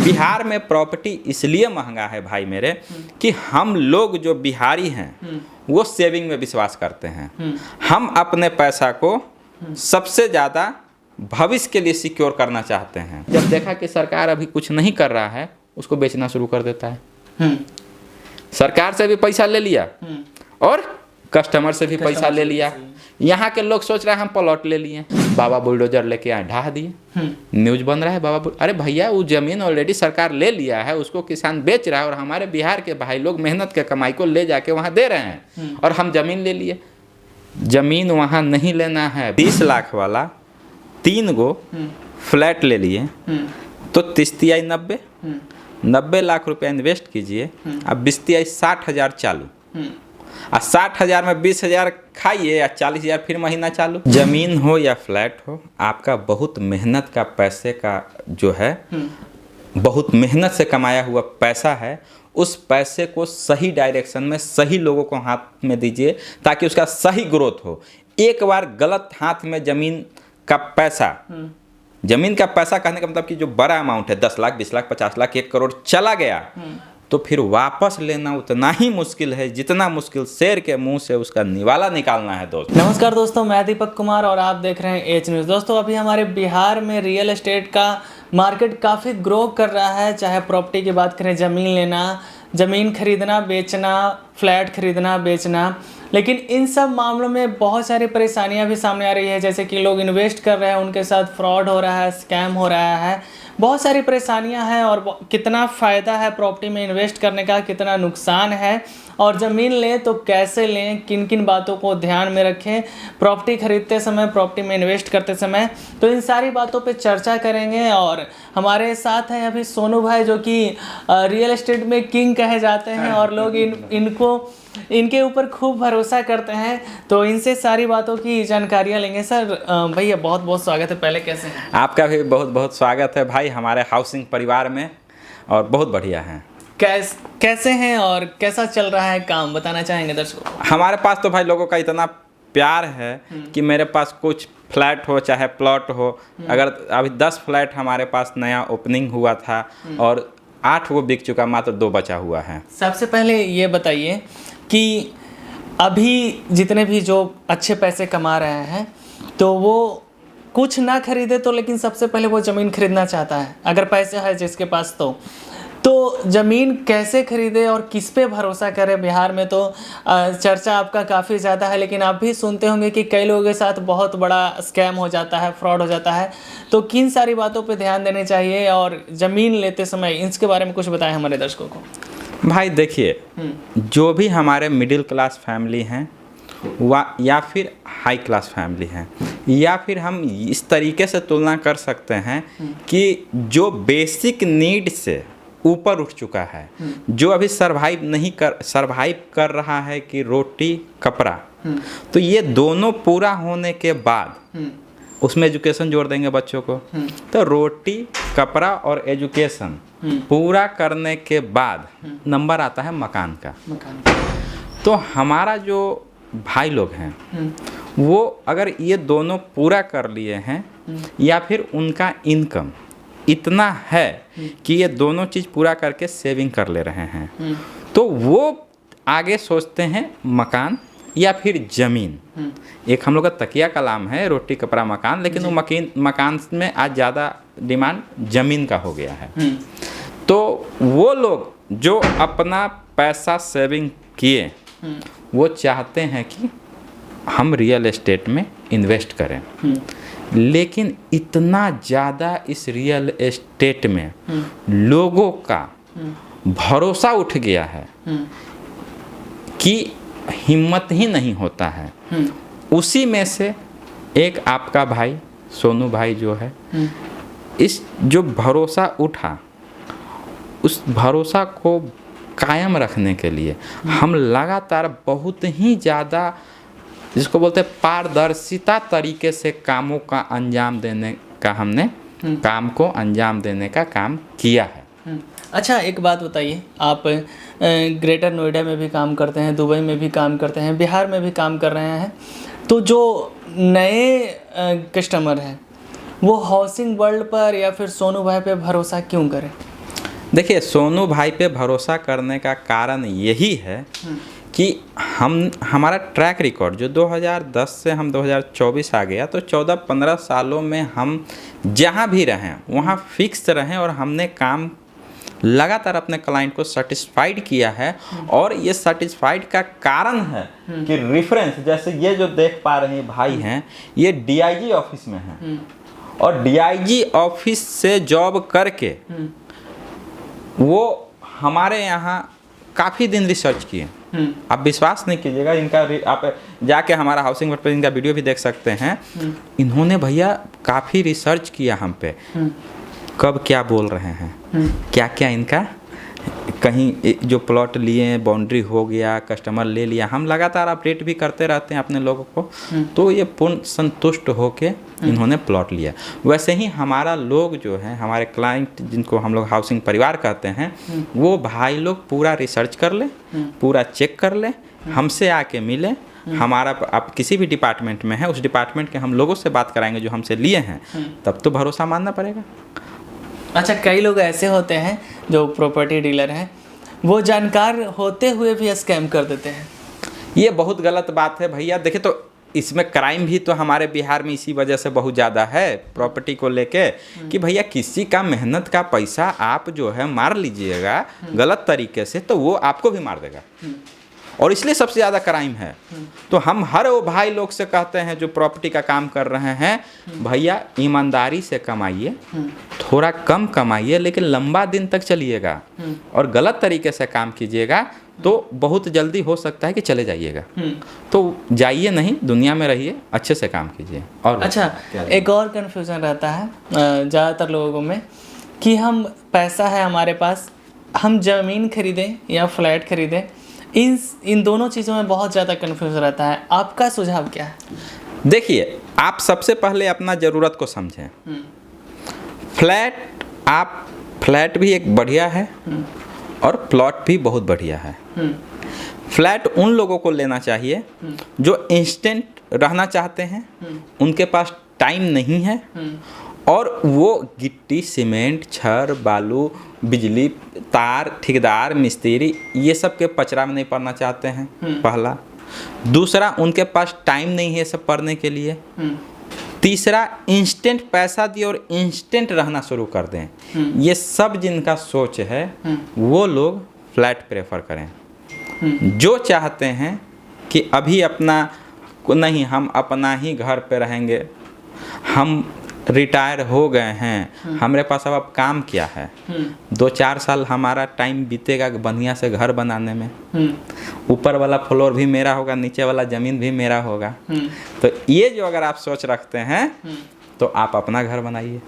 बिहार में प्रॉपर्टी इसलिए महंगा है भाई मेरे कि हम लोग जो बिहारी हैं वो सेविंग में विश्वास करते हैं। हम अपने पैसा को सबसे ज़्यादा भविष्य के लिए सिक्योर करना चाहते हैं। जब देखा कि सरकार अभी कुछ नहीं कर रहा है, उसको बेचना शुरू कर देता है। सरकार से भी पैसा ले लिया और कस्टमर से भी पैसा ले लिया। यहाँ के लोग सोच रहे हैं हम प्लॉट ले लिए, बाबा बुलडोजर लेके आए ढा दिए। न्यूज बन रहा है अरे भैया वो जमीन ऑलरेडी सरकार ले लिया है, उसको किसान बेच रहा है और हमारे बिहार के भाई लोग मेहनत के कमाई को ले जाके वहाँ दे रहे हैं और हम जमीन ले लिए। जमीन वहाँ नहीं लेना है। 30 लाख वाला 3 गो फ्लैट ले लिए तो 30 90 लाख रुपया इन्वेस्ट कीजिए। अब 60,000 चालू और 60,000 में 20,000 खाइए या 40,000 फिर महीना चालू। जमीन हो या फ्लैट हो, आपका बहुत मेहनत का पैसे का जो है, बहुत मेहनत से कमाया हुआ पैसा है। उस पैसे को सही डायरेक्शन में सही लोगों को हाथ में दीजिए ताकि उसका सही ग्रोथ हो। एक बार गलत हाथ में जमीन का पैसा कहने का मतलब कि जो बड़ा अमाउंट है 10 लाख 20 लाख 50 लाख 1 करोड़ चला गया तो फिर वापस लेना उतना ही मुश्किल है जितना मुश्किल शेर के मुंह से उसका निवाला निकालना है। दोस्तों नमस्कार दोस्तों, मैं दीपक कुमार और आप देख रहे हैं एच न्यूज़। दोस्तों अभी हमारे बिहार में रियल एस्टेट का मार्केट काफ़ी ग्रो कर रहा है। चाहे प्रॉपर्टी की बात करें, ज़मीन लेना, ज़मीन खरीदना बेचना, फ्लैट खरीदना बेचना, लेकिन इन सब मामलों में बहुत सारी परेशानियां भी सामने आ रही है। जैसे कि लोग इन्वेस्ट कर रहे हैं, उनके साथ फ्रॉड हो रहा है, स्कैम हो रहा है, बहुत सारी परेशानियां हैं। और कितना फ़ायदा है प्रॉपर्टी में इन्वेस्ट करने का, कितना नुकसान है, और ज़मीन लें तो कैसे लें, किन किन बातों को ध्यान में रखें प्रॉपर्टी खरीदते समय, प्रॉपर्टी में इन्वेस्ट करते समय, तो इन सारी बातों पे चर्चा करेंगे। और हमारे साथ हैं अभी सोनू भाई, जो कि रियल एस्टेट में किंग कहे जाते हैं और लोग इनके ऊपर खूब भरोसा करते हैं, तो इनसे सारी बातों की जानकारियाँ लेंगे। सर भैया बहुत बहुत स्वागत है। पहले कैसे हैं? आपका भी बहुत बहुत स्वागत है भाई हमारे हाउसिंग परिवार में, और बहुत बढ़िया हैं। कैसे हैं और कैसा चल रहा है काम, बताना चाहेंगे दर्शकों को? हमारे पास तो भाई लोगों का इतना प्यार है कि मेरे पास कुछ फ्लैट हो चाहे प्लॉट हो, अगर अभी 10 फ्लैट हमारे पास नया ओपनिंग हुआ था और 8 वो बिक चुका, मात्र 2 बचा हुआ है। सबसे पहले ये बताइए कि अभी जितने भी जो अच्छे पैसे कमा रहे हैं तो वो कुछ ना खरीदे तो, लेकिन सबसे पहले वो ज़मीन खरीदना चाहता है, अगर पैसे है जिसके पास तो ज़मीन कैसे खरीदे और किस पे भरोसा करे? बिहार में तो चर्चा आपका काफ़ी ज़्यादा है, लेकिन आप भी सुनते होंगे कि कई लोगों के साथ बहुत बड़ा स्कैम हो जाता है, फ्रॉड हो जाता है, तो किन सारी बातों पे ध्यान देने चाहिए और ज़मीन लेते समय इसके बारे में कुछ बताएं हमारे दर्शकों को। भाई देखिए, जो भी हमारे मिडिल क्लास फैमिली हैं या फिर हाई क्लास फैमिली हैं, या फिर हम इस तरीके से तुलना कर सकते हैं कि जो बेसिक नीड से ऊपर उठ चुका है, जो अभी सरवाइव कर रहा है कि रोटी कपड़ा, तो ये दोनों पूरा होने के बाद उसमें एजुकेशन जोड़ देंगे बच्चों को, तो रोटी कपड़ा और एजुकेशन पूरा करने के बाद नंबर आता है मकान का। तो हमारा जो भाई लोग हैं वो अगर ये दोनों पूरा कर लिए हैं या फिर उनका इनकम इतना है कि ये दोनों चीज़ पूरा करके सेविंग कर ले रहे हैं, तो वो आगे सोचते हैं मकान या फिर ज़मीन। एक हम लोग का तकिया कलाम है रोटी कपड़ा मकान, लेकिन वो मकान में आज ज़्यादा डिमांड ज़मीन का हो गया है। तो वो लोग जो अपना पैसा सेविंग किए वो चाहते हैं कि हम रियल एस्टेट में इन्वेस्ट करें, लेकिन इतना ज़्यादा इस रियल एस्टेट में लोगों का भरोसा उठ गया है कि हिम्मत ही नहीं होता है। उसी में से एक आपका भाई सोनू भाई जो है, इस जो भरोसा उठा उस भरोसा को कायम रखने के लिए हम लगातार बहुत ही ज़्यादा, जिसको बोलते हैं पारदर्शिता तरीके से कामों का अंजाम देने का, हमने काम को अंजाम देने का काम किया है। अच्छा एक बात बताइए, आप ग्रेटर नोएडा में भी काम करते हैं, दुबई में भी काम करते हैं, बिहार में भी काम कर रहे हैं, तो जो नए कस्टमर हैं वो हाउसिंग वर्ल्ड पर या फिर सोनू भाई पे भरोसा क्यों करें? देखिए, सोनू भाई पे भरोसा करने का कारण यही है कि हमारा ट्रैक रिकॉर्ड जो 2010 से हम 2024 आ गया, तो 14-15 सालों में हम जहाँ भी रहें वहाँ फिक्स रहें और हमने काम लगातार अपने क्लाइंट को सेटिस्फाइड किया है। और ये सेटिस्फाइड का कारण है कि रेफरेंस, जैसे ये जो देख पा रहे हैं भाई हैं, ये डीआईजी ऑफिस में हैं और डीआईजी ऑफिस से जॉब करके वो हमारे यहाँ काफ़ी दिन रिसर्च किए। आप विश्वास नहीं कीजिएगा, इनका आप जाके हमारा हाउसिंग बोर्ड पर इनका वीडियो भी देख सकते हैं। इन्होंने भैया काफ़ी रिसर्च किया हम पे, कब क्या बोल रहे हैं, क्या क्या इनका कहीं जो प्लॉट लिए बाउंड्री हो गया, कस्टमर ले लिया, हम लगातार अपडेट भी करते रहते हैं अपने लोगों को। तो ये पूर्ण संतुष्ट होके इन्होंने प्लॉट लिया। वैसे ही हमारा लोग जो है, हमारे क्लाइंट जिनको हम लोग हाउसिंग परिवार कहते हैं, वो भाई लोग पूरा रिसर्च कर ले, पूरा चेक कर ले, हमसे आके मिले। हमारा आप किसी भी डिपार्टमेंट में है, उस डिपार्टमेंट के हम लोगों से बात कराएंगे जो हमसे लिए हैं, तब तो भरोसा मानना पड़ेगा। अच्छा, कई लोग ऐसे होते हैं जो प्रॉपर्टी डीलर हैं, वो जानकार होते हुए भी स्कैम कर देते हैं। ये बहुत गलत बात है भैया। देखिए, तो इसमें क्राइम भी तो हमारे बिहार में इसी वजह से बहुत ज़्यादा है प्रॉपर्टी को लेके, कि भैया किसी का मेहनत का पैसा आप जो है मार लीजिएगा गलत तरीके से, तो वो आपको भी मार देगा, और इसलिए सबसे ज़्यादा क्राइम है। तो हम हर वो भाई लोग से कहते हैं जो प्रॉपर्टी का काम कर रहे हैं, भैया ईमानदारी से कमाइए, थोड़ा कम कमाइए, लेकिन लंबा दिन तक चलिएगा, और गलत तरीके से काम कीजिएगा तो बहुत जल्दी हो सकता है कि चले जाइएगा। तो जाइए नहीं, दुनिया में रहिए, अच्छे से काम कीजिए। और अच्छा, एक और कन्फ्यूज़न रहता है ज़्यादातर लोगों में कि हम पैसा है हमारे पास, हम ज़मीन खरीदें या फ्लैट खरीदें, इन दोनों चीज़ों में बहुत ज़्यादा कन्फ्यूज़न रहता है। आपका सुझाव क्या है? देखिए, आप सबसे पहले अपना ज़रूरत को समझें। फ्लैट भी एक बढ़िया है और प्लॉट भी बहुत बढ़िया है। फ्लैट उन लोगों को लेना चाहिए जो इंस्टेंट रहना चाहते हैं, उनके पास टाइम नहीं है, और वो गिट्टी, सीमेंट, छड़, बालू, बिजली, तार, ठेकेदार, मिस्त्री, ये सब के पचरा में नहीं पड़ना चाहते हैं, पहला। दूसरा, उनके पास टाइम नहीं है सब पढ़ने के लिए। तीसरा, इंस्टेंट पैसा दिए और इंस्टेंट रहना शुरू कर दें। ये सब जिनका सोच है वो लोग फ्लैट प्रेफर करें। जो चाहते हैं कि अभी अपना नहीं, हम अपना ही घर पे रहेंगे, हम रिटायर हो गए हैं, हमारे पास अब काम क्या है, 2-4 साल हमारा टाइम बीतेगा बढ़िया से घर बनाने में, ऊपर वाला फ्लोर भी मेरा होगा, नीचे वाला ज़मीन भी मेरा होगा। तो ये जो अगर आप सोच रखते हैं तो आप अपना घर बनाइए।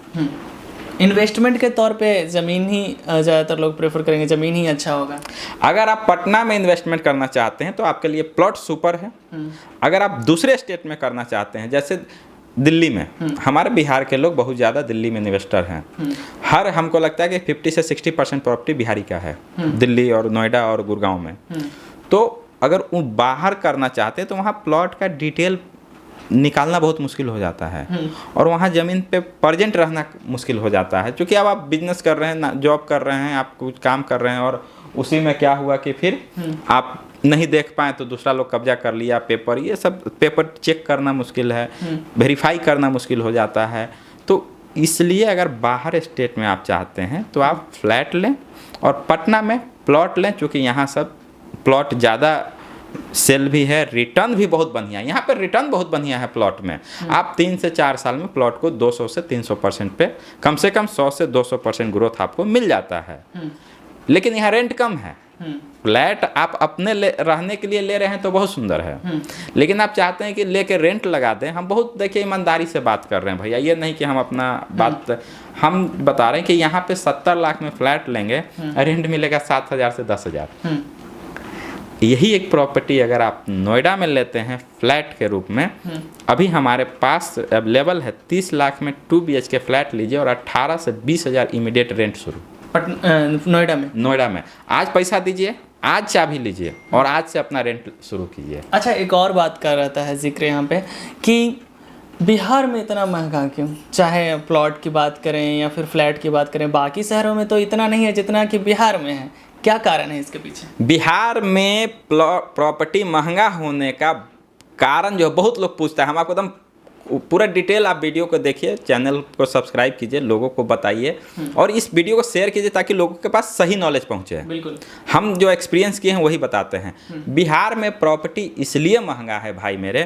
इन्वेस्टमेंट के तौर पे ज़मीन ही ज़्यादातर लोग प्रेफर करेंगे, ज़मीन ही अच्छा होगा। अगर आप पटना में इन्वेस्टमेंट करना चाहते हैं तो आपके लिए प्लॉट सुपर है। अगर आप दूसरे स्टेट में करना चाहते हैं, जैसे दिल्ली में, हमारे बिहार के लोग बहुत ज़्यादा दिल्ली में इन्वेस्टर हैं। हमको लगता है कि 50 से 60% प्रॉपर्टी बिहारी का है, दिल्ली और नोएडा और गुड़गांव में। तो अगर वो बाहर करना चाहते हैं तो वहाँ प्लॉट का डिटेल निकालना बहुत मुश्किल हो जाता है, और वहाँ ज़मीन पे प्रेजेंट रहना मुश्किल हो जाता है, क्योंकि अब आप बिजनेस कर रहे हैं, जॉब कर रहे हैं, आप कुछ काम कर रहे हैं, और उसी में क्या हुआ कि फिर आप नहीं देख पाए तो दूसरा लोग कब्जा कर लिया, पेपर, ये सब पेपर चेक करना मुश्किल है, वेरीफाई करना मुश्किल हो जाता है। तो इसलिए अगर बाहर स्टेट में आप चाहते हैं तो आप फ्लैट लें और पटना में प्लॉट लें, क्योंकि यहाँ सब प्लॉट ज़्यादा सेल भी है, रिटर्न भी बहुत बढ़िया है। यहाँ पर रिटर्न बहुत बढ़िया है प्लॉट में। आप 3 से 4 साल में प्लॉट को 200 से 300% पे, कम से कम 100 से 200% ग्रोथ आपको मिल जाता है। लेकिन यहाँ रेंट कम है। फ्लैट आप अपने रहने के लिए ले रहे हैं तो बहुत सुंदर है, लेकिन आप चाहते हैं कि लेके रेंट लगा दें। हम बहुत, देखिए, ईमानदारी से बात कर रहे हैं भैया, ये नहीं कि हम अपना बात, हम बता रहे हैं कि यहाँ पे 70 लाख में फ्लैट लेंगे, रेंट मिलेगा 7,000 से 10,000। यही एक प्रॉपर्टी अगर आप नोएडा में लेते हैं फ्लैट के रूप में, अभी हमारे पास अवेलेबल है 30 लाख में 2 BHK फ्लैट लीजिए और 18 से 20,000 इमीडिएट रेंट शुरू नोएडा में। आज पैसा दीजिए, आज चाबी लीजिए और आज से अपना रेंट शुरू कीजिए। अच्छा, एक और बात कर रहा था जिक्र यहाँ पे कि बिहार में इतना महंगा क्यों? चाहे प्लॉट की बात करें या फिर फ्लैट की बात करें, बाकी शहरों में तो इतना नहीं है जितना कि बिहार में है। क्या कारण है इसके पीछे? बिहार में प्रॉपर्टी महंगा होने का कारण जो बहुत लोग पूछता है, हम आपको एकदम पूरा डिटेल आप वीडियो को देखिए, चैनल को सब्सक्राइब कीजिए, लोगों को बताइए और इस वीडियो को शेयर कीजिए ताकि लोगों के पास सही नॉलेज पहुंचे। बिल्कुल, हम जो एक्सपीरियंस किए हैं वही बताते हैं। बिहार में प्रॉपर्टी इसलिए महंगा है भाई मेरे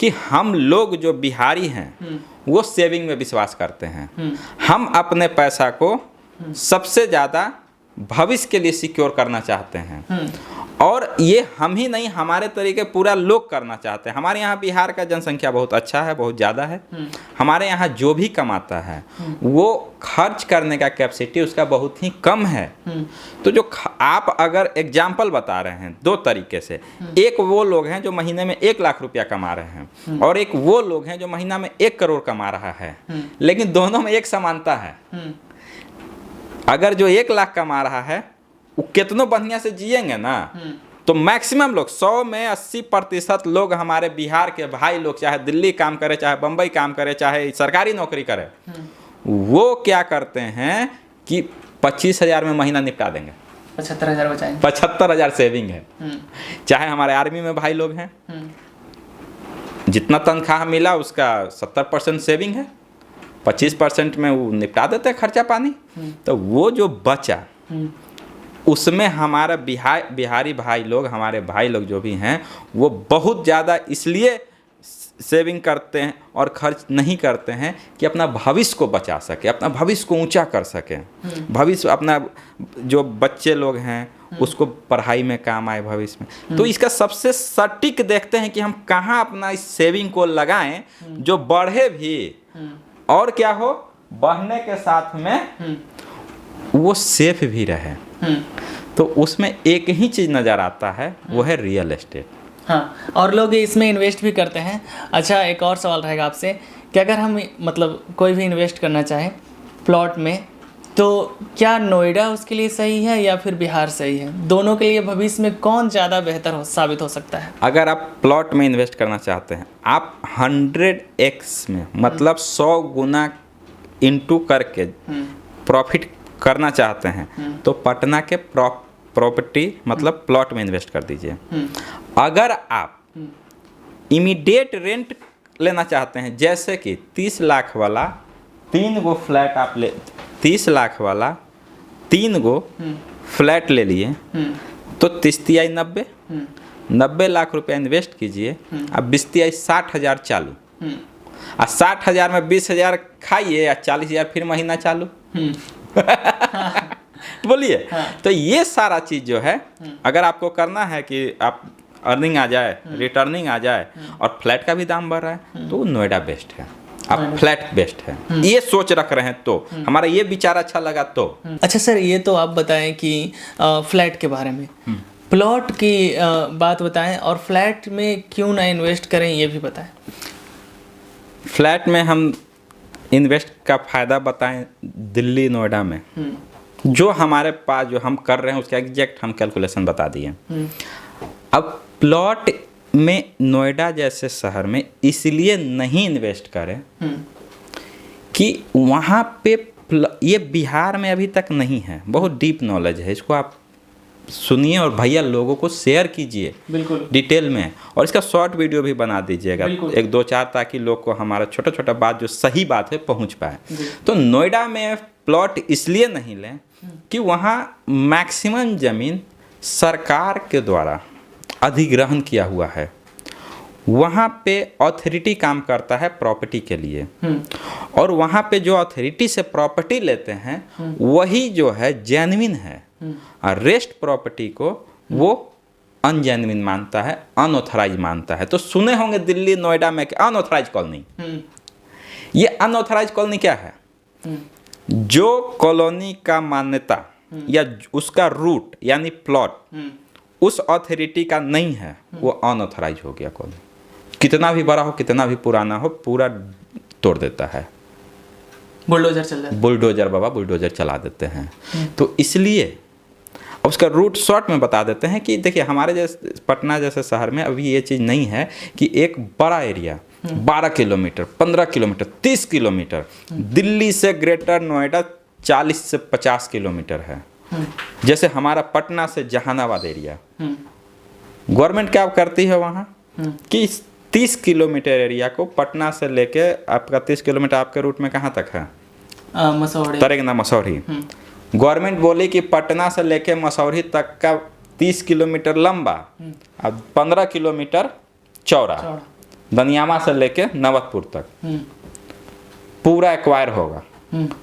कि हम लोग जो बिहारी हैं वो सेविंग में विश्वास करते हैं। हम अपने पैसा को सबसे ज़्यादा भविष्य के लिए सिक्योर करना चाहते हैं और ये हम ही नहीं, हमारे तरीके पूरा लोग करना चाहते हैं। हमारे यहाँ बिहार का जनसंख्या बहुत अच्छा है, बहुत ज़्यादा है। हमारे यहाँ जो भी कमाता है वो खर्च करने का कैपेसिटी उसका बहुत ही कम है। तो जो आप अगर एग्जाम्पल बता रहे हैं दो तरीके से, एक वो लोग हैं जो महीने में 1 लाख रुपया कमा रहे हैं और एक वो लोग हैं जो महीना में 1 करोड़ कमा रहा है, लेकिन दोनों में एक समानता है। अगर जो 1 लाख कमा रहा है वो कितनों बढ़िया से जिएंगे ना, तो मैक्सिमम लोग 100 में 80% लोग हमारे बिहार के भाई लोग, चाहे दिल्ली काम करे, चाहे बम्बई काम करे, चाहे सरकारी नौकरी करे, वो क्या करते हैं कि 25,000 में महीना निपटा देंगे। 75,000 बचाएंगे, 75,000 सेविंग है। चाहे हमारे आर्मी में भाई लोग हैं, जितना तनख्वाह मिला उसका 70% सेविंग है, 25% में वो निपटा देते हैं खर्चा पानी। तो वो जो बचा उसमें हमारा बिहारी भाई लोग, हमारे भाई लोग जो भी हैं वो बहुत ज़्यादा इसलिए सेविंग करते हैं और खर्च नहीं करते हैं कि अपना भविष्य को बचा सके, अपना भविष्य को ऊंचा कर सके, भविष्य अपना जो बच्चे लोग हैं उसको पढ़ाई में काम आए भविष्य में। तो इसका सबसे सटीक देखते हैं कि हम कहाँ अपना इस सेविंग को लगाएं जो बढ़े भी और क्या हो, बढ़ने के साथ में वो सेफ भी रहे। तो उसमें एक ही चीज़ नज़र आता है, वो है रियल एस्टेट। हाँ, और लोग इसमें इन्वेस्ट भी करते हैं। अच्छा, एक और सवाल रहेगा आपसे कि अगर हम मतलब कोई भी इन्वेस्ट करना चाहे प्लॉट में, तो क्या नोएडा उसके लिए सही है या फिर बिहार सही है? दोनों के लिए भविष्य में कौन ज़्यादा बेहतर साबित हो सकता है? अगर आप प्लॉट में इन्वेस्ट करना चाहते हैं, आप 100x में मतलब 100 गुना इंटू करके प्रॉफिट करना चाहते हैं तो पटना के प्रॉपर्टी मतलब प्लॉट में इन्वेस्ट कर दीजिए। अगर आप इमीडिएट रेंट लेना चाहते हैं, जैसे कि 30 लाख वाला 3 गो फ्लैट आप ले, 30 लाख वाला 3 गो फ्लैट ले लिए तो 30 90 लाख रुपया इन्वेस्ट कीजिए, अब 20 60,000 चालू, और 60,000 में 20,000 खाइए या 40,000 फिर महीना चालू। बोलिए। हाँ। तो ये सारा चीज़ जो है अगर आपको करना है कि आप अर्निंग आ जाए, रिटर्निंग आ जाए और फ्लैट का भी दाम बढ़ रहा है, तो नोएडा बेस्ट है, आप फ्लैट बेस्ट है, ये सोच रख रहे हैं तो हमारा ये विचार अच्छा लगा तो। अच्छा सर, ये तो आप बताएं कि फ्लैट के बारे में, प्लॉट की बात बताएं और फ्लैट में क्यों ना इन्वेस्ट करें ये भी बताएं। फ्लैट में हम इन्वेस्ट का फ़ायदा बताएं, दिल्ली नोएडा में जो हमारे पास जो हम कर रहे हैं उसका एग्जैक्ट हम कैलकुलेशन बता दिए। अब प्लॉट में नोएडा जैसे शहर में इसलिए नहीं इन्वेस्ट करें कि वहाँ पे ये बिहार में अभी तक नहीं है, बहुत डीप नॉलेज है, इसको आप सुनिए और भैया लोगों को शेयर कीजिए बिल्कुल डिटेल में, और इसका शॉर्ट वीडियो भी बना दीजिएगा 1-2-4 ताकि लोग को हमारा छोटा छोटा बात जो सही बात है पहुंच पाए। तो नोएडा में प्लॉट इसलिए नहीं लें कि वहाँ मैक्सिमम ज़मीन सरकार के द्वारा अधिग्रहण किया हुआ है, वहाँ पे अथॉरिटी काम करता है प्रॉपर्टी के लिए, और वहाँ पे जो अथॉरिटी से प्रॉपर्टी लेते हैं वही जो है जेन्युइन है, और रेस्ट प्रॉपर्टी को वो अनजेन्युइन मानता है, अनऑथराइज मानता है। तो सुने होंगे दिल्ली नोएडा में कि अनऑथराइज कॉलोनी, ये अनऑथराइज कॉलोनी क्या है? जो कॉलोनी का मान्यता या उसका रूट यानी प्लॉट उस अथॉरिटी का नहीं है, वो अनऑथराइज हो गया कॉलोनी। कितना भी बड़ा हो, कितना भी पुराना हो, पूरा तोड़ देता है, बुलडोजर चल जाता है, बुलडोजर बाबा बुलडोजर चला देते हैं। तो इसलिए उसका रूट शॉर्ट में बता देते हैं कि देखिए हमारे जैसे पटना जैसे शहर में अभी ये चीज़ नहीं है कि एक बड़ा area 12 kilometre, 15 kilometre, 30 kilometre. Delhi से ग्रेटर नोएडा 40 से 50 किलोमीटर है। जैसे हमारा पटना से जहानाबाद एरिया, गवर्नमेंट क्या करती है वहाँ कि 30 किलोमीटर एरिया को पटना से लेके आपका 30 किलोमीटर आपके रूट में कहाँ तक है? मसौढ़ी, तरेगना मसौढ़ी। गवर्नमेंट बोली कि पटना से लेके मसौढ़ी तक का 30 किलोमीटर लंबा, अब 15 किलोमीटर चौड़ा, दनियामा से लेके नवतपुर तक पूरा एक्वायर होगा।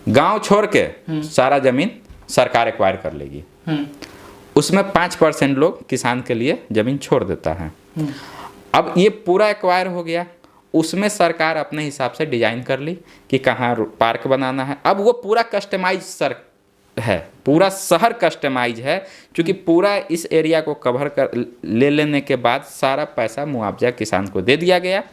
गांव छोड़ के सारा जमीन सरकार एक्वायर कर लेगी। उसमें 5% लोग किसान के लिए जमीन छोड़ देता है। अब ये पूरा एक्वायर हो गया, उसमें सरकार अपने हिसाब से डिजाइन कर ली कि कहाँ पार्क बनाना है। अब वो पूरा कस्टमाइज है, पूरा शहर कस्टमाइज है, क्योंकि पूरा इस एरिया को कवर कर लेने के बाद सारा पैसा मुआवजा किसान को दे दिया गया।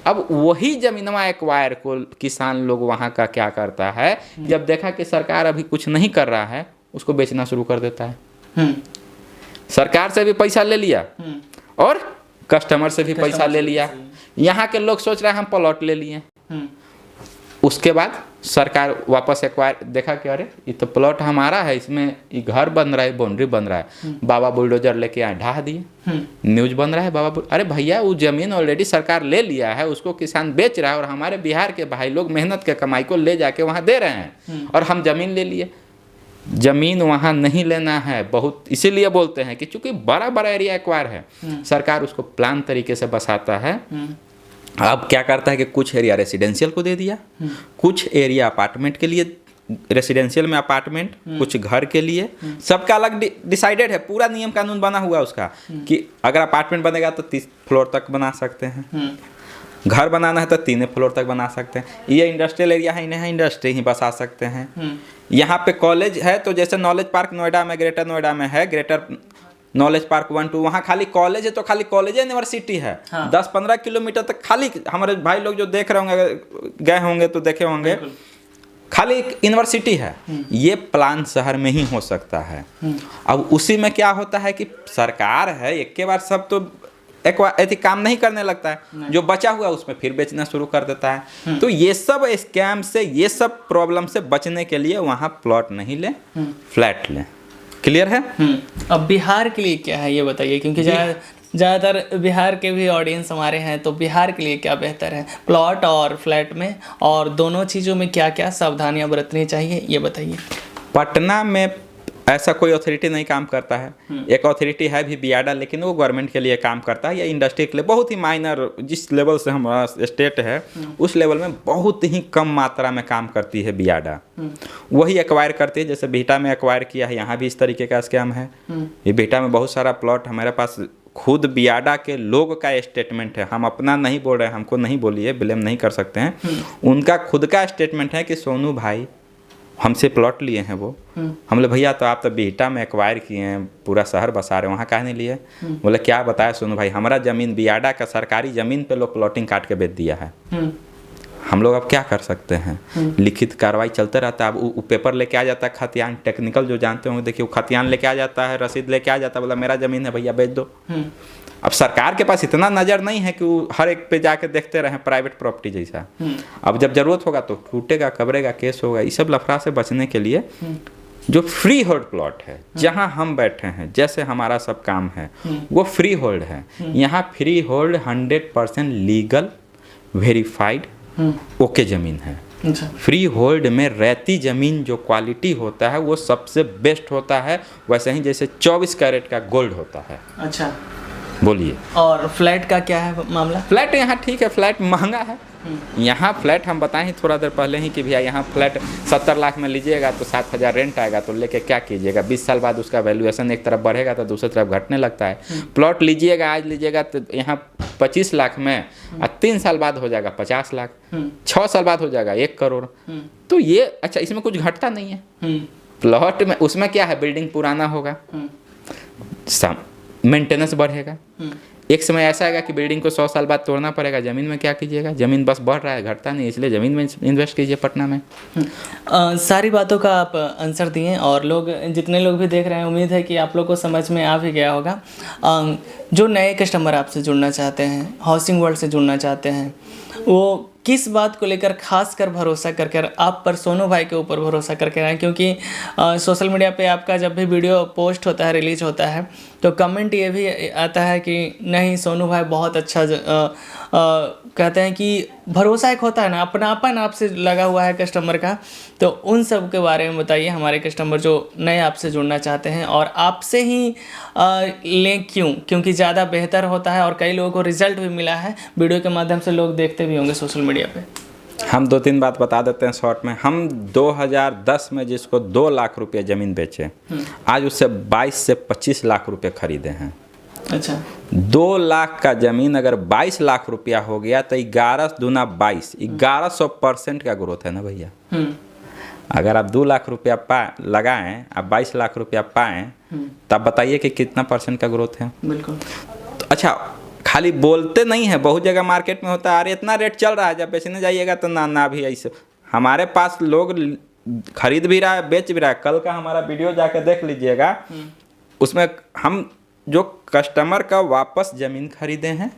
अब वही जमीनवा एक्वायर को किसान लोग वहाँ का क्या करता है, जब देखा कि सरकार अभी कुछ नहीं कर रहा है, उसको बेचना शुरू कर देता है। सरकार से भी पैसा ले लिया और कस्टमर से भी पैसा ले लिया। यहाँ के लोग सोच रहे हैं हम प्लॉट ले लिए, उसके बाद सरकार वापस एक्वायर देखा कि अरे ये तो प्लॉट हमारा है, इसमें ये घर बन रहा है, बाउंड्री बन रहा है, बाबा बुलडोजर लेके आए ढा दिए, न्यूज बन रहा है अरे भैया वो जमीन ऑलरेडी सरकार ले लिया है, उसको किसान बेच रहा है और हमारे बिहार के भाई लोग मेहनत के कमाई को ले जाके वहाँ दे रहे हैं और हम जमीन ले लिए। जमीन वहाँ नहीं लेना है, बहुत इसीलिए बोलते हैं कि चूंकि बड़ा बड़ा एरिया एक्वायर है, सरकार उसको प्लान तरीके से बसाता है। अब क्या करता है कि कुछ एरिया रेसिडेंशियल को दे दिया, कुछ एरिया अपार्टमेंट के लिए, रेसिडेंशियल में अपार्टमेंट, कुछ घर के लिए, सबका अलग डिसाइडेड है, पूरा नियम कानून बना हुआ है उसका कि अगर अपार्टमेंट बनेगा तो 30 फ्लोर तक बना सकते हैं, घर बनाना है तो 3 फ्लोर तक बना सकते हैं। ये इंडस्ट्रियल एरिया है, इन्हें इंडस्ट्री ही बसा सकते हैं। यहाँ पे कॉलेज है तो जैसे नॉलेज पार्क नोएडा में, ग्रेटर नोएडा में है, ग्रेटर नॉलेज पार्क 1 2, वहाँ खाली कॉलेज है तो खाली कॉलेज यूनिवर्सिटी है। 10-15 किलोमीटर तक खाली, हमारे भाई लोग जो देख रहे होंगे, गए होंगे तो देखे होंगे, खाली यूनिवर्सिटी है। ये प्लान शहर में ही हो सकता है। अब उसी में क्या होता है कि सरकार है, एक के बार सब तो एक काम नहीं करने लगता है, जो बचा हुआ है उसमें फिर बेचना शुरू कर देता है। तो ये सब स्कैम से, ये सब प्रॉब्लम से बचने के लिए वहाँ प्लॉट नहीं ले, फ्लैट लें। क्लियर है? अब बिहार के लिए क्या है ये बताइए, क्योंकि ज़्यादातर बिहार के भी ऑडियंस हमारे हैं, तो बिहार के लिए क्या बेहतर है प्लॉट और फ्लैट में, और दोनों चीज़ों में क्या क्या सावधानियां बरतनी चाहिए ये बताइए। पटना में ऐसा कोई अथॉरिटी नहीं काम करता है। एक अथॉरिटी है भी बियाडा, लेकिन वो गवर्नमेंट के लिए काम करता है या इंडस्ट्री के लिए, बहुत ही माइनर, जिस लेवल से हमारा स्टेट है उस लेवल में बहुत ही कम मात्रा में काम करती है बियाडा। वही एक्वायर करती है, जैसे बिहटा में एक्वायर किया है, यहाँ भी इस तरीके का स्कैम है। ये बिहटा में बहुत सारा प्लॉट हमारे पास, खुद बियाडा के लोग का स्टेटमेंट है, हम अपना नहीं बोल रहे हैं, हमको नहीं बोलिए, ब्लेम नहीं कर सकते हैं, उनका खुद का स्टेटमेंट है कि सोनू भाई हमसे प्लॉट लिए हैं। वो हम बोले भैया तो आप तो बिहटा में एक्वायर किए हैं, पूरा शहर बसा रहे हैं, वहाँ काहे नहीं लिए? बोले क्या बताया सोनू भाई, हमारा ज़मीन बियाडा का सरकारी ज़मीन पे लोग प्लॉटिंग काट के बेच दिया है। हम लोग अब क्या कर सकते हैं? लिखित कार्रवाई चलते रहता है। अब वो पेपर लेके आ जाता है, खतियान, टेक्निकल जो जानते होंगे, देखिए वो खतियान लेके आ जाता है, रसीद लेके आ जाता है, बोला मेरा ज़मीन है भैया बेच दो। अब सरकार के पास इतना नज़र नहीं है कि वो हर एक पे जाके देखते रहें, प्राइवेट प्रॉपर्टी जैसा। अब जब ज़रूरत होगा तो टूटेगा, कबरेगा, केस होगा। ये सब लफड़ा से बचने के लिए जो फ्री होल्ड प्लॉट है, जहाँ हम बैठे हैं, जैसे हमारा सब काम है, वो फ्री होल्ड है। यहाँ free hold 100% legal verified okay ज़मीन है। फ्री होल्ड में रहती ज़मीन जो क्वालिटी होता है वो सबसे बेस्ट होता है, वैसे ही जैसे 24 कैरेट का गोल्ड होता है। अच्छा, बोलिए। और फ्लैट का क्या है मामला? फ्लैट यहाँ ठीक है, फ्लैट महंगा है। यहाँ फ्लैट हम बताएं ही थोड़ा देर पहले ही कि भैया यहाँ फ्लैट 70 लाख में लीजिएगा तो 7,000 रेंट आएगा, तो लेके क्या कीजिएगा? 20 साल बाद उसका वैल्यूएशन एक तरफ बढ़ेगा तो दूसरी तरफ घटने लगता है। प्लॉट लीजिएगा, आज लीजिएगा तो यहाँ 25 लाख में, और 3 साल बाद हो जाएगा 50 लाख, 6 साल बाद हो जाएगा 1 करोड़। तो ये अच्छा, इसमें कुछ घटता नहीं है। प्लॉट में उसमें क्या है, बिल्डिंग पुराना होगा, मेंटेनेंस बढ़ेगा। एक समय ऐसा आएगा कि बिल्डिंग को 100 साल बाद तोड़ना पड़ेगा। ज़मीन में क्या कीजिएगा, ज़मीन बस बढ़ रहा है, घटता नहीं, इसलिए ज़मीन में इन्वेस्ट कीजिए पटना में। सारी बातों का आप आंसर दिए और लोग, जितने लोग भी देख रहे हैं, उम्मीद है कि आप लोग को समझ में आ भी गया होगा। जो नए कस्टमर आपसे जुड़ना चाहते हैं, हाउसिंग वर्ल्ड से जुड़ना चाहते हैं, वो किस बात को लेकर खास कर भरोसा करके आप पर, सोनू भाई के ऊपर भरोसा करके रहें? क्योंकि सोशल मीडिया पे आपका जब भी वीडियो पोस्ट होता है, रिलीज होता है, तो कमेंट ये भी आता है कि नहीं सोनू भाई बहुत अच्छा कहते हैं कि भरोसा एक होता है ना, अपनापन आपसे लगा हुआ है कस्टमर का। तो उन सब के बारे में बताइए, हमारे कस्टमर जो नए आपसे जुड़ना चाहते हैं और आपसे ही लें, क्योंकि ज़्यादा बेहतर होता है और कई लोगों को रिजल्ट भी मिला है, वीडियो के माध्यम से लोग देखते भी होंगे सोशल मीडिया पे। हम 2-3 बात बता देते हैं शॉर्ट में। हम 2010 में जिसको 2 लाख रुपये ज़मीन बेचे, आज उससे 22 से 25 लाख रुपये खरीदे हैं। अच्छा, 2 लाख का ज़मीन अगर 22 लाख रुपया हो गया तो 11 दूना 22, 1100% का ग्रोथ है ना भैया। अगर आप 2 लाख रुपया लगाएं, आप 22 लाख रुपया पाएं, तब बताइए कि कितना % का ग्रोथ है। बिल्कुल। तो अच्छा, खाली बोलते नहीं है, बहुत जगह मार्केट में होता है, अरे इतना रेट चल रहा है, जब बेचने जाइएगा तो ना भी ऐसे। हमारे पास लोग खरीद भी रहा है, बेच भी रहा है। कल का हमारा वीडियो जाके देख लीजिएगा, उसमें हम जो कस्टमर का वापस ज़मीन खरीदे हैं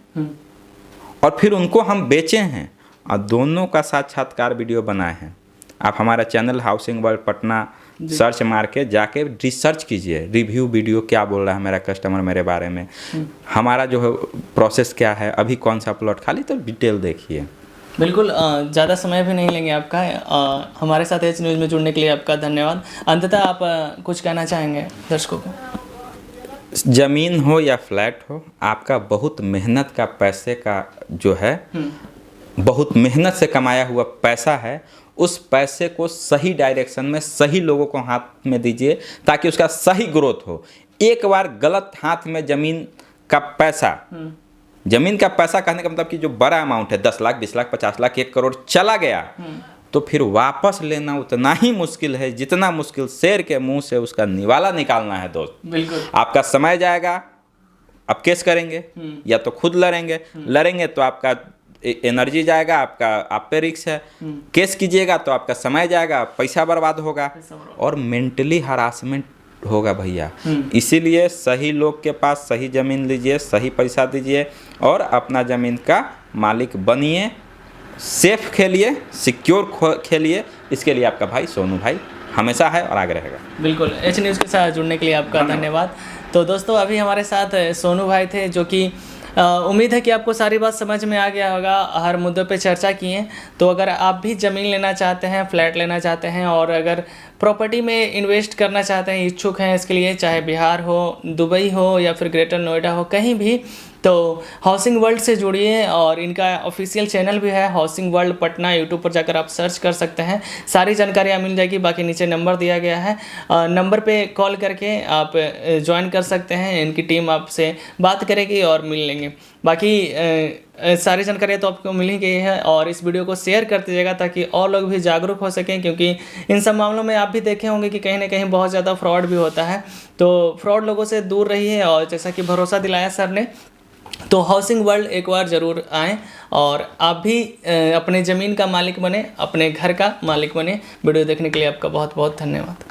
और फिर उनको हम बेचे हैं, और दोनों का साक्षात्कार वीडियो बनाए हैं। आप हमारा channel housing world Patna search मार के जाके रिसर्च कीजिए, रिव्यू वीडियो क्या बोल रहा है मेरा कस्टमर मेरे बारे में, हमारा जो है प्रोसेस क्या है, अभी कौन सा प्लॉट खाली, तो डिटेल देखिए। बिल्कुल, ज़्यादा समय भी नहीं लेंगे आपका। हमारे साथ एच न्यूज़ में जुड़ने के लिए आपका धन्यवाद। अंततः आप कुछ कहना चाहेंगे दर्शकों को? ज़मीन हो या फ्लैट हो, आपका बहुत मेहनत का पैसे का जो है, बहुत मेहनत से कमाया हुआ पैसा है, उस पैसे को सही डायरेक्शन में सही लोगों को हाथ में दीजिए ताकि उसका सही ग्रोथ हो। एक बार गलत हाथ में ज़मीन का पैसा, ज़मीन का पैसा कहने का मतलब कि जो बड़ा अमाउंट है 10 लाख 20 लाख 50 लाख 1 करोड़ चला गया, तो फिर वापस लेना उतना ही मुश्किल है जितना मुश्किल शेर के मुंह से उसका निवाला निकालना है दोस्त। बिल्कुल। आपका समय जाएगा, आप केस करेंगे या तो खुद लड़ेंगे तो आपका एनर्जी जाएगा, आपका आप पे रिस्क है। केस कीजिएगा तो आपका समय जाएगा, पैसा बर्बाद होगा और मेंटली हरासमेंट होगा भैया। इसीलिए सही लोग के पास सही ज़मीन लीजिए, सही पैसा दीजिए और अपना ज़मीन का मालिक बनिए। सेफ खेलिए, सिक्योर खेलिए। इसके लिए आपका भाई सोनू भाई हमेशा है और आगे रहेगा। बिल्कुल, एच न्यूज़ के साथ जुड़ने के लिए आपका धन्यवाद। तो दोस्तों, अभी हमारे साथ सोनू भाई थे, जो कि उम्मीद है कि आपको सारी बात समझ में आ गया होगा। हर मुद्दे पे चर्चा किए। तो अगर आप भी ज़मीन लेना चाहते हैं, फ्लैट लेना चाहते हैं और अगर प्रॉपर्टी में इन्वेस्ट करना चाहते हैं, इच्छुक हैं इसके लिए, चाहे बिहार हो, दुबई हो या फिर ग्रेटर नोएडा हो, कहीं भी, तो हाउसिंग वर्ल्ड से जुड़िए। और इनका ऑफिशियल चैनल भी है हाउसिंग वर्ल्ड पटना, यूट्यूब पर जाकर आप सर्च कर सकते हैं, सारी जानकारियाँ मिल जाएगी। बाकी नीचे नंबर दिया गया है, नंबर पे कॉल करके आप ज्वाइन कर सकते हैं। इनकी टीम आपसे बात करेगी और मिल लेंगे। बाकी सारी जानकारियाँ तो आपको मिल ही गई है और इस वीडियो को शेयर कर दीजिएगा ताकि और लोग भी जागरूक हो सकें, क्योंकि इन सब मामलों में आप भी देखे होंगे कि कहीं ना कहीं बहुत ज़्यादा फ्रॉड भी होता है। तो फ्रॉड लोगों से दूर रहिए और जैसा कि भरोसा दिलाया सर ने, तो हाउसिंग वर्ल्ड एक बार ज़रूर आएँ और आप भी अपने ज़मीन का मालिक बने, अपने घर का मालिक बने। वीडियो देखने के लिए आपका बहुत बहुत धन्यवाद।